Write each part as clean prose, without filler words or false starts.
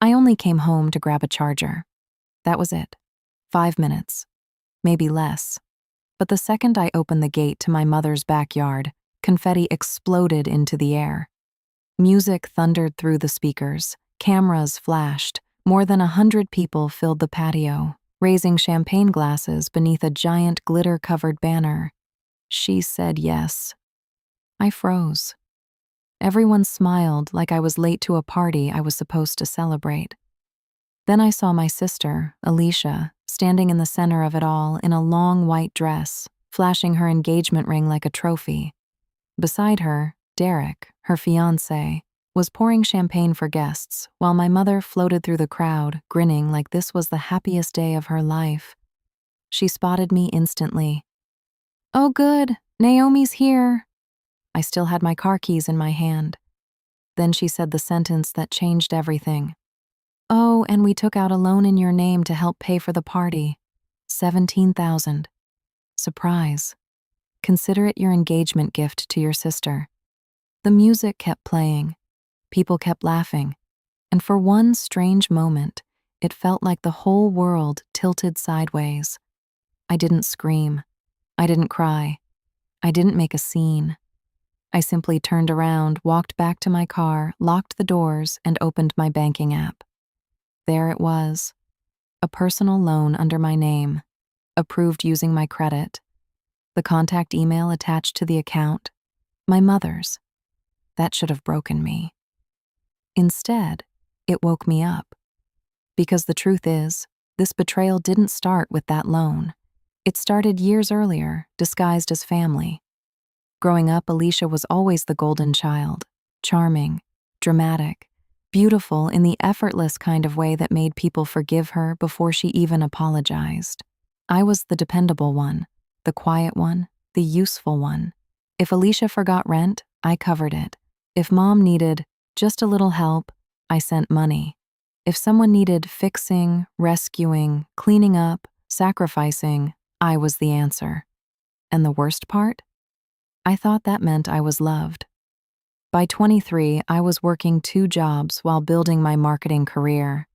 I only came home to grab a charger. That was it. 5 minutes. Maybe less. But the second I opened the gate to my mother's backyard, confetti exploded into the air. Music thundered through the speakers. Cameras flashed. More than 100 people filled the patio, raising champagne glasses beneath a giant glitter-covered banner. She said yes. I froze. Everyone smiled like I was late to a party I was supposed to celebrate. Then I saw my sister, Alicia, standing in the center of it all in a long white dress, flashing her engagement ring like a trophy. Beside her, Derek, her fiancé, was pouring champagne for guests, while my mother floated through the crowd, grinning like this was the happiest day of her life. She spotted me instantly. "Oh good, Naomi's here." I still had my car keys in my hand. Then she said the sentence that changed everything. "Oh, and we took out a loan in your name to help pay for the party. 17,000. Surprise. Consider it your engagement gift to your sister." The music kept playing. People kept laughing. And for one strange moment, it felt like the whole world tilted sideways. I didn't scream. I didn't cry. I didn't make a scene. I simply turned around, walked back to my car, locked the doors, and opened my banking app. There it was. A personal loan under my name, approved using my credit. The contact email attached to the account, my mother's. That should have broken me. Instead, it woke me up. Because the truth is, this betrayal didn't start with that loan. It started years earlier, disguised as family. Growing up, Alicia was always the golden child, charming, dramatic, beautiful in the effortless kind of way that made people forgive her before she even apologized. I was the dependable one, the quiet one, the useful one. If Alicia forgot rent, I covered it. If mom needed just a little help, I sent money. If someone needed fixing, rescuing, cleaning up, sacrificing, I was the answer. And the worst part? I thought that meant I was loved. By 23, I was working 2 jobs while building my marketing career.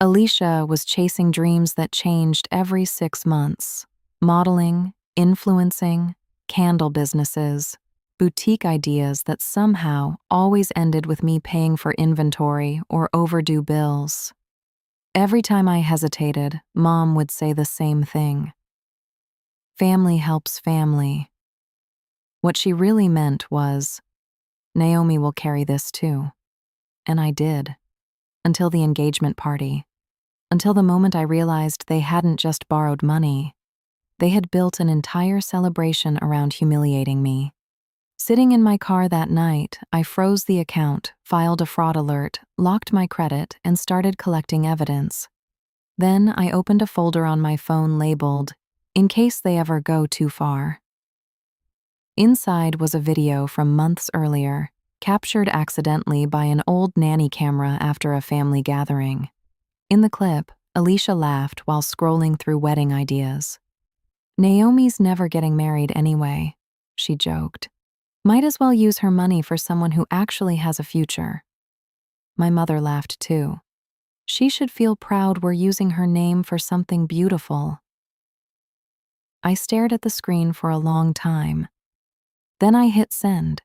Alicia was chasing dreams that changed every 6 months. Modeling, influencing, candle businesses, boutique ideas that somehow always ended with me paying for inventory or overdue bills. Every time I hesitated, Mom would say the same thing. Family helps family. What she really meant was, Naomi will carry this too. And I did. Until the engagement party. Until the moment I realized they hadn't just borrowed money. They had built an entire celebration around humiliating me. Sitting in my car that night, I froze the account, filed a fraud alert, locked my credit, and started collecting evidence. Then I opened a folder on my phone labeled, "In case they ever go too far." Inside was a video from months earlier, captured accidentally by an old nanny camera after a family gathering. In the clip, Alicia laughed while scrolling through wedding ideas. "Naomi's never getting married anyway," she joked. "Might as well use her money for someone who actually has a future." My mother laughed too. She should feel proud we're using her name for something beautiful. I stared at the screen for a long time. Then I hit send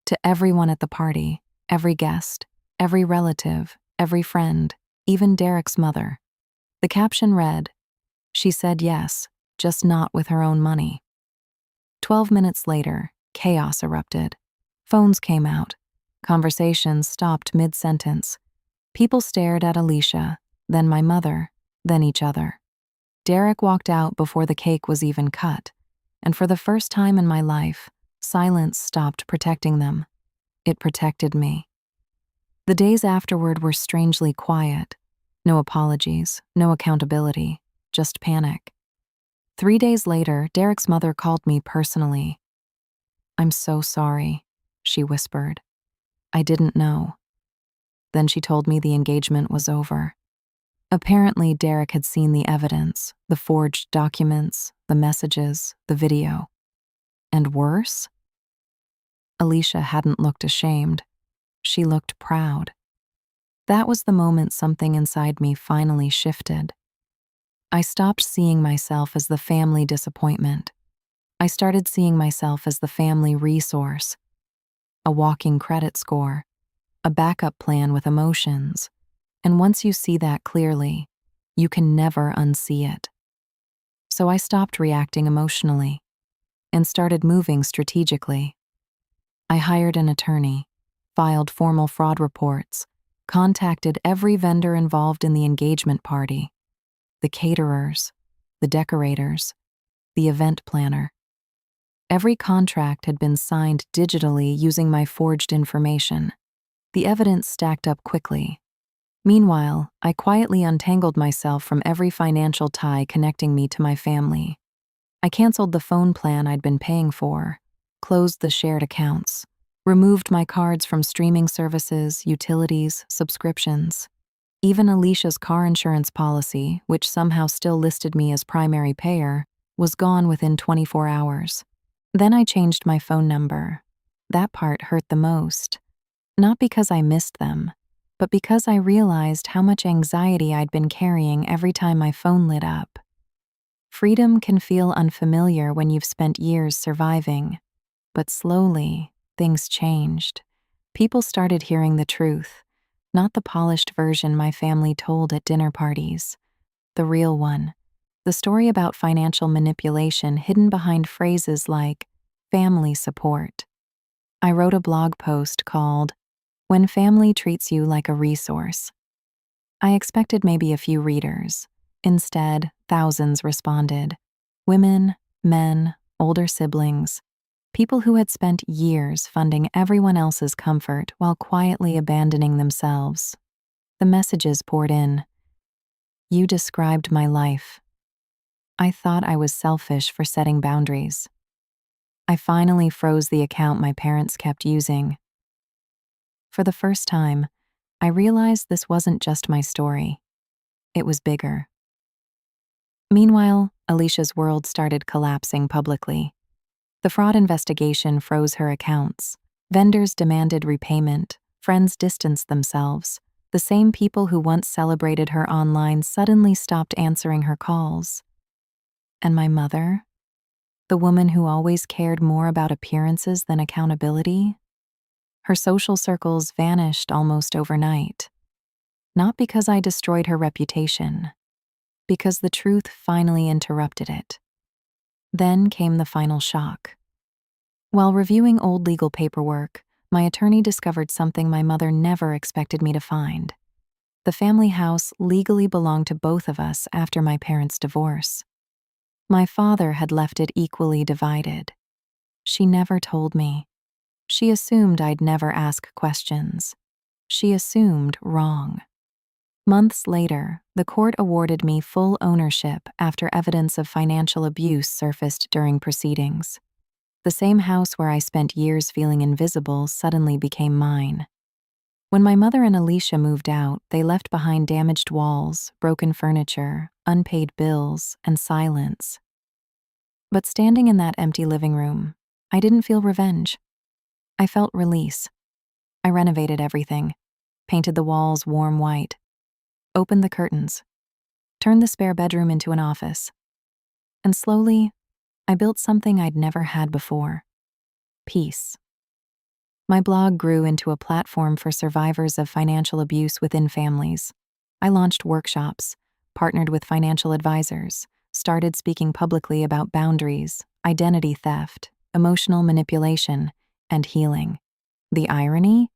to everyone at the party, every guest, every relative, every friend, even Derek's mother. The caption read, "She said yes, just not with her own money." 12 minutes later, chaos erupted. Phones came out. Conversations stopped mid-sentence. People stared at Alicia, then my mother, then each other. Derek walked out before the cake was even cut, and for the first time in my life, silence stopped protecting them. It protected me. The days afterward were strangely quiet. No apologies, no accountability, just panic. 3 days later, Derek's mother called me personally. "I'm so sorry," she whispered. "I didn't know." Then she told me the engagement was over. Apparently, Derek had seen the evidence, the forged documents, the messages, the video. And worse? Alicia hadn't looked ashamed. She looked proud. That was the moment something inside me finally shifted. I stopped seeing myself as the family disappointment. I started seeing myself as the family resource, a walking credit score, a backup plan with emotions. And once you see that clearly, you can never unsee it. So I stopped reacting emotionally and started moving strategically. I hired an attorney, filed formal fraud reports, contacted every vendor involved in the engagement party, the caterers, the decorators, the event planner. Every contract had been signed digitally using my forged information. The evidence stacked up quickly. Meanwhile, I quietly untangled myself from every financial tie connecting me to my family. I canceled the phone plan I'd been paying for, closed the shared accounts, removed my cards from streaming services, utilities, subscriptions. Even Alicia's car insurance policy, which somehow still listed me as primary payer, was gone within 24 hours. Then I changed my phone number. That part hurt the most. Not because I missed them, but because I realized how much anxiety I'd been carrying every time my phone lit up. Freedom can feel unfamiliar when you've spent years surviving, but slowly, things changed. People started hearing the truth, not the polished version my family told at dinner parties. The real one. The story about financial manipulation hidden behind phrases like family support. I wrote a blog post called "When Family Treats You Like a Resource." I expected maybe a few readers. Instead, thousands responded. Women, men, older siblings, people who had spent years funding everyone else's comfort while quietly abandoning themselves. The messages poured in. "You described my life. I thought I was selfish for setting boundaries. I finally froze the account my parents kept using." For the first time, I realized this wasn't just my story. It was bigger. Meanwhile, Alicia's world started collapsing publicly. The fraud investigation froze her accounts. Vendors demanded repayment. Friends distanced themselves. The same people who once celebrated her online suddenly stopped answering her calls. And my mother, the woman who always cared more about appearances than accountability, her social circles vanished almost overnight. Not because I destroyed her reputation, because the truth finally interrupted it. Then came the final shock. While reviewing old legal paperwork, my attorney discovered something my mother never expected me to find. The family house legally belonged to both of us after my parents' divorce. My father had left it equally divided. She never told me. She assumed I'd never ask questions. She assumed wrong. Months later, the court awarded me full ownership after evidence of financial abuse surfaced during proceedings. The same house where I spent years feeling invisible suddenly became mine. When my mother and Alicia moved out, they left behind damaged walls, broken furniture, unpaid bills, and silence. But standing in that empty living room, I didn't feel revenge. I felt release. I renovated everything, painted the walls warm white, opened the curtains, turned the spare bedroom into an office. And slowly, I built something I'd never had before: peace. My blog grew into a platform for survivors of financial abuse within families. I launched workshops, partnered with financial advisors, started speaking publicly about boundaries, identity theft, emotional manipulation, and healing. The irony?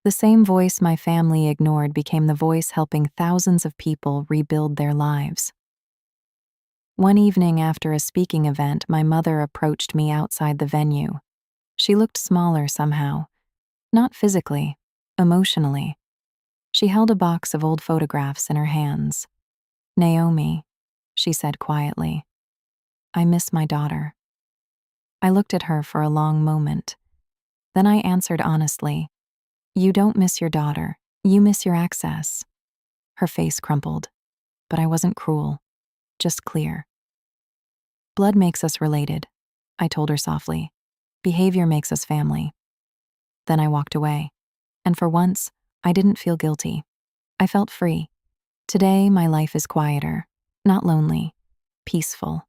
The same voice my family ignored became the voice helping thousands of people rebuild their lives. One evening after a speaking event, my mother approached me outside the venue. She looked smaller somehow. Not physically, emotionally. She held a box of old photographs in her hands. "Naomi," she said quietly, "I miss my daughter." I looked at her for a long moment. Then I answered honestly, "You don't miss your daughter, you miss your access." Her face crumpled, but I wasn't cruel, just clear. "Blood makes us related," I told her softly. "Behavior makes us family." Then I walked away, and for once, I didn't feel guilty. I felt free. Today, my life is quieter, not lonely, peaceful.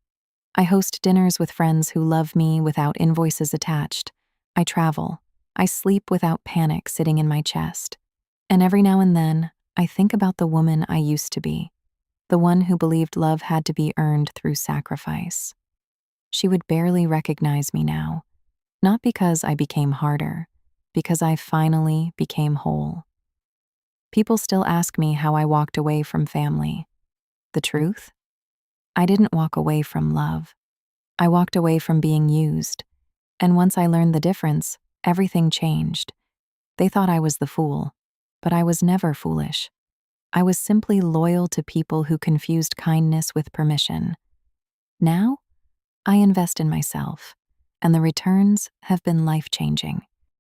I host dinners with friends who love me without invoices attached. I travel. I sleep without panic sitting in my chest. And every now and then, I think about the woman I used to be, the one who believed love had to be earned through sacrifice. She would barely recognize me now, not because I became harder, because I finally became whole. People still ask me how I walked away from family. The truth? I didn't walk away from love. I walked away from being used. And once I learned the difference, everything changed. They thought I was the fool, but I was never foolish. I was simply loyal to people who confused kindness with permission. Now, I invest in myself, and the returns have been life-changing.